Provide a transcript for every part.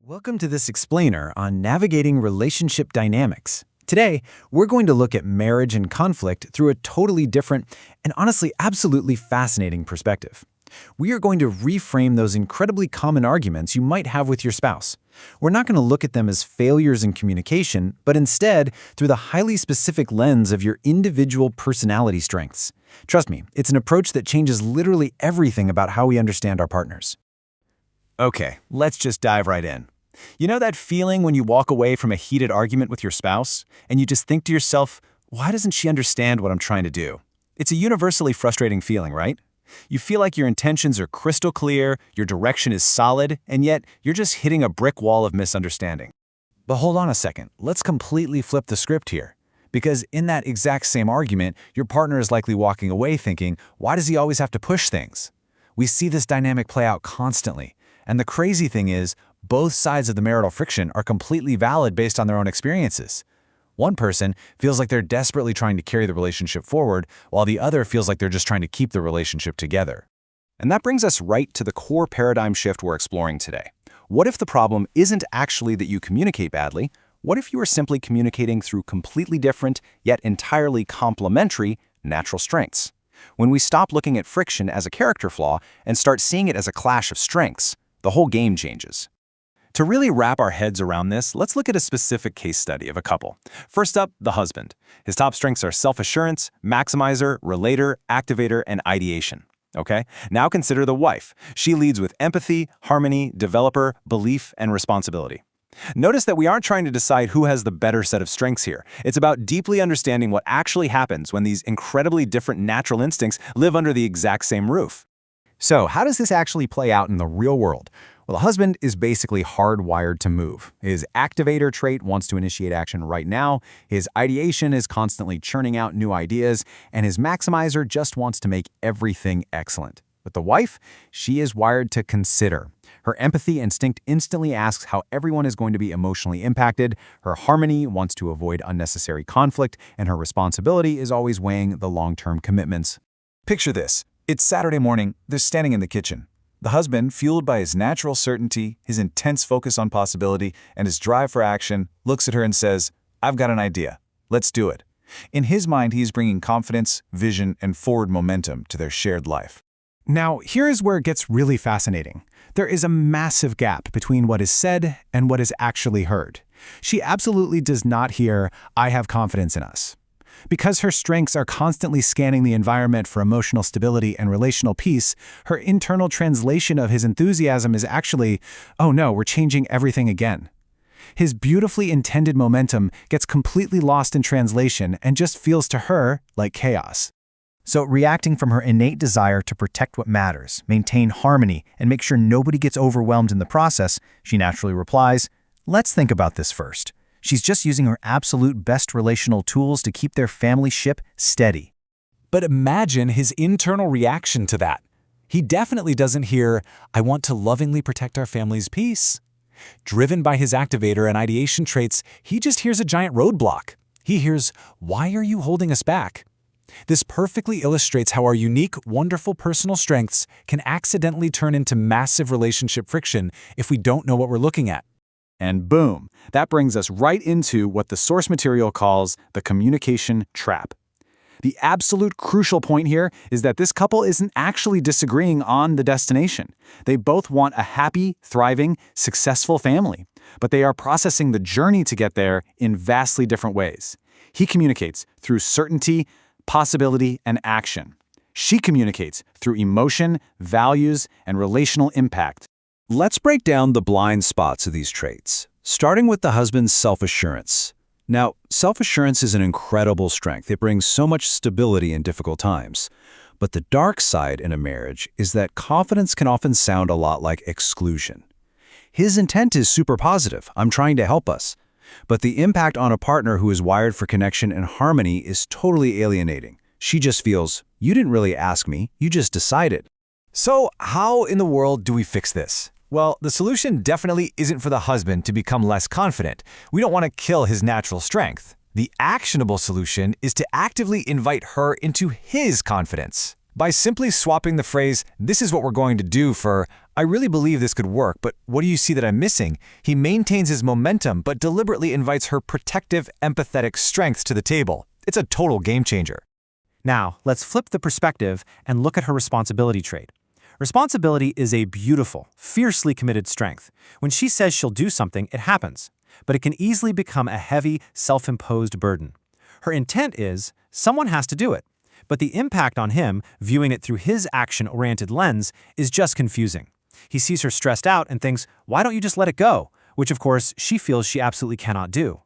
Welcome to this explainer on navigating relationship dynamics. Today, we're going to look at marriage and conflict through a totally different and honestly absolutely fascinating perspective. We are going to reframe those incredibly common arguments you might have with your spouse. We're not going to look at them as failures in communication, but instead through the highly specific lens of your individual personality strengths. Trust me, it's an approach that changes literally everything about how we understand our partners. Okay, let's just dive right in. You know that feeling when you walk away from a heated argument with your spouse, and you just think to yourself, why doesn't she understand what I'm trying to do? It's a universally frustrating feeling, right? You feel like your intentions are crystal clear, your direction is solid, and yet you're just hitting a brick wall of misunderstanding. But hold on a second, let's completely flip the script here. Because in that exact same argument, your partner is likely walking away thinking, why does he always have to push things? We see this dynamic play out constantly. And the crazy thing is, both sides of the marital friction are completely valid based on their own experiences. One person feels like they're desperately trying to carry the relationship forward, while the other feels like they're just trying to keep the relationship together. And that brings us right to the core paradigm shift we're exploring today. What if the problem isn't actually that you communicate badly? What if you are simply communicating through completely different, yet entirely complementary, natural strengths? When we stop looking at friction as a character flaw and start seeing it as a clash of strengths, the whole game changes. To really wrap our heads around this, let's look at a specific case study of a couple. First up, the husband. His top strengths are self-assurance, maximizer, relator, activator, and ideation. Okay? Now consider the wife. She leads with empathy, harmony, developer, belief, and responsibility. Notice that we aren't trying to decide who has the better set of strengths here. It's about deeply understanding what actually happens when these incredibly different natural instincts live under the exact same roof. So, how does this actually play out in the real world? Well, the husband is basically hardwired to move. His activator trait wants to initiate action right now, his ideation is constantly churning out new ideas, and his maximizer just wants to make everything excellent. But the wife, she is wired to consider. Her empathy instinct instantly asks how everyone is going to be emotionally impacted, her harmony wants to avoid unnecessary conflict, and her responsibility is always weighing the long-term commitments. Picture this. It's Saturday morning, they're standing in the kitchen. The husband, fueled by his natural certainty, his intense focus on possibility, and his drive for action, looks at her and says, I've got an idea. Let's do it. In his mind, he is bringing confidence, vision, and forward momentum to their shared life. Now, here is where it gets really fascinating. There is a massive gap between what is said and what is actually heard. She absolutely does not hear, I have confidence in us. Because her strengths are constantly scanning the environment for emotional stability and relational peace, her internal translation of his enthusiasm is actually, oh no, we're changing everything again. His beautifully intended momentum gets completely lost in translation and just feels to her like chaos. So, reacting from her innate desire to protect what matters, maintain harmony, and make sure nobody gets overwhelmed in the process, she naturally replies, let's think about this first. She's just using her absolute best relational tools to keep their family ship steady. But imagine his internal reaction to that. He definitely doesn't hear, I want to lovingly protect our family's peace. Driven by his activator and ideation traits, he just hears a giant roadblock. He hears, why are you holding us back? This perfectly illustrates how our unique, wonderful personal strengths can accidentally turn into massive relationship friction if we don't know what we're looking at. And boom, that brings us right into what the source material calls the communication trap. The absolute crucial point here is that this couple isn't actually disagreeing on the destination. They both want a happy, thriving, successful family, but they are processing the journey to get there in vastly different ways. He communicates through certainty, possibility, and action. She communicates through emotion, values, and relational impact. Let's break down the blind spots of these traits, starting with the husband's self-assurance. Now, self-assurance is an incredible strength. It brings so much stability in difficult times. But the dark side in a marriage is that confidence can often sound a lot like exclusion. His intent is super positive. I'm trying to help us. But the impact on a partner who is wired for connection and harmony is totally alienating. She just feels, you didn't really ask me, you just decided. So, how in the world do we fix this? Well, the solution definitely isn't for the husband to become less confident. We don't want to kill his natural strength. The actionable solution is to actively invite her into his confidence. By simply swapping the phrase, "this is what we're going to do," for "I really believe this could work, but what do you see that I'm missing?" he maintains his momentum but deliberately invites her protective, empathetic strengths to the table. It's a total game changer. Now, let's flip the perspective and look at her responsibility trait. Responsibility is a beautiful, fiercely committed strength. When she says she'll do something, it happens. But it can easily become a heavy, self-imposed burden. Her intent is, someone has to do it. But the impact on him, viewing it through his action-oriented lens, is just confusing. He sees her stressed out and thinks, why don't you just let it go? Which, of course, she feels she absolutely cannot do.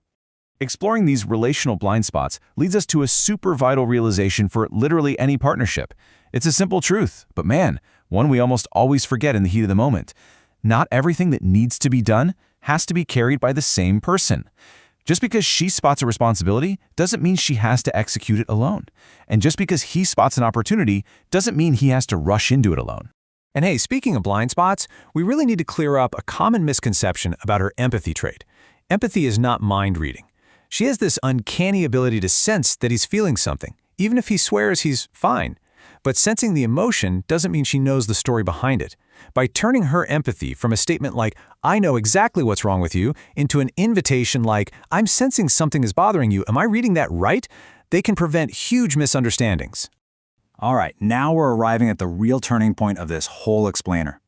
Exploring these relational blind spots leads us to a super vital realization for literally any partnership. It's a simple truth, but man, one we almost always forget in the heat of the moment. Not everything that needs to be done has to be carried by the same person. Just because she spots a responsibility doesn't mean she has to execute it alone. And just because he spots an opportunity doesn't mean he has to rush into it alone. And hey, speaking of blind spots, we really need to clear up a common misconception about her empathy trait. Empathy is not mind reading. She has this uncanny ability to sense that he's feeling something, even if he swears he's fine. But sensing the emotion doesn't mean she knows the story behind it. By turning her empathy from a statement like, "I know exactly what's wrong with you," into an invitation like, "I'm sensing something is bothering you, am I reading that right?" they can prevent huge misunderstandings. All right, now we're arriving at the real turning point of this whole explainer.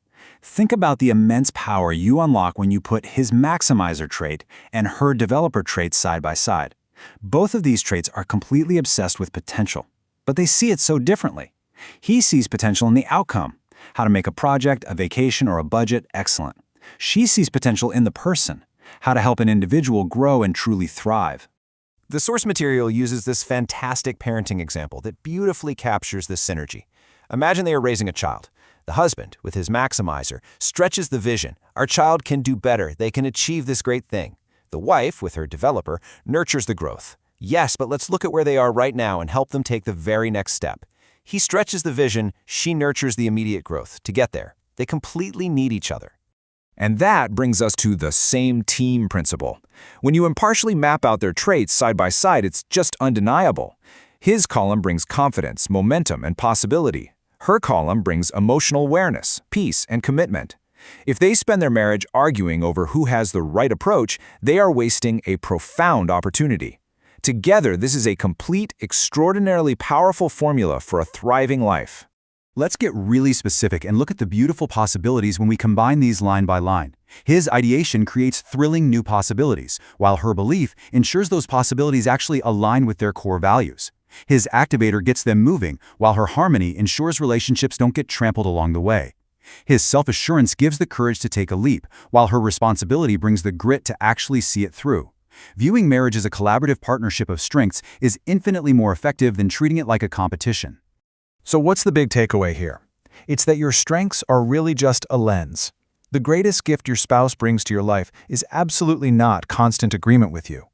Think about the immense power you unlock when you put his maximizer trait and her developer trait side by side. Both of these traits are completely obsessed with potential, but they see it so differently. He sees potential in the outcome, how to make a project, a vacation, or a budget excellent. She sees potential in the person, how to help an individual grow and truly thrive. The source material uses this fantastic parenting example that beautifully captures this synergy. Imagine they are raising a child. The husband, with his maximizer, stretches the vision. Our child can do better. They can achieve this great thing. The wife, with her developer, nurtures the growth. Yes, but let's look at where they are right now and help them take the very next step. He stretches the vision, she nurtures the immediate growth. To get there, they completely need each other. And that brings us to the same team principle. When you impartially map out their traits side by side, it's just undeniable. His column brings confidence, momentum, and possibility. Her column brings emotional awareness, peace, and commitment. If they spend their marriage arguing over who has the right approach, they are wasting a profound opportunity. Together, this is a complete, extraordinarily powerful formula for a thriving life. Let's get really specific and look at the beautiful possibilities when we combine these line by line. His ideation creates thrilling new possibilities, while her belief ensures those possibilities actually align with their core values. His activator gets them moving, while her harmony ensures relationships don't get trampled along the way. His self-assurance gives the courage to take a leap, while her responsibility brings the grit to actually see it through. Viewing marriage as a collaborative partnership of strengths is infinitely more effective than treating it like a competition. So what's the big takeaway here? It's that your strengths are really just a lens. The greatest gift your spouse brings to your life is absolutely not constant agreement with you.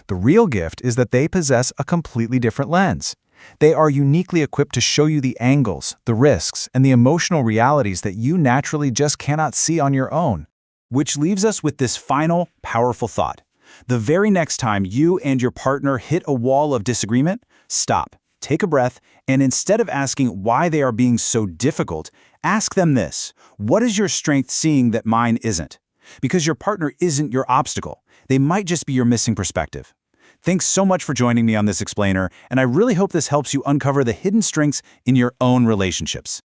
The real gift is that they possess a completely different lens. They are uniquely equipped to show you the angles, the risks, and the emotional realities that you naturally just cannot see on your own. Which leaves us with this final, powerful thought. The very next time you and your partner hit a wall of disagreement, stop, take a breath, and instead of asking why they are being so difficult, ask them this: what is your strength seeing that mine isn't? Because your partner isn't your obstacle. They might just be your missing perspective. Thanks so much for joining me on this explainer, and I really hope this helps you uncover the hidden strengths in your own relationships.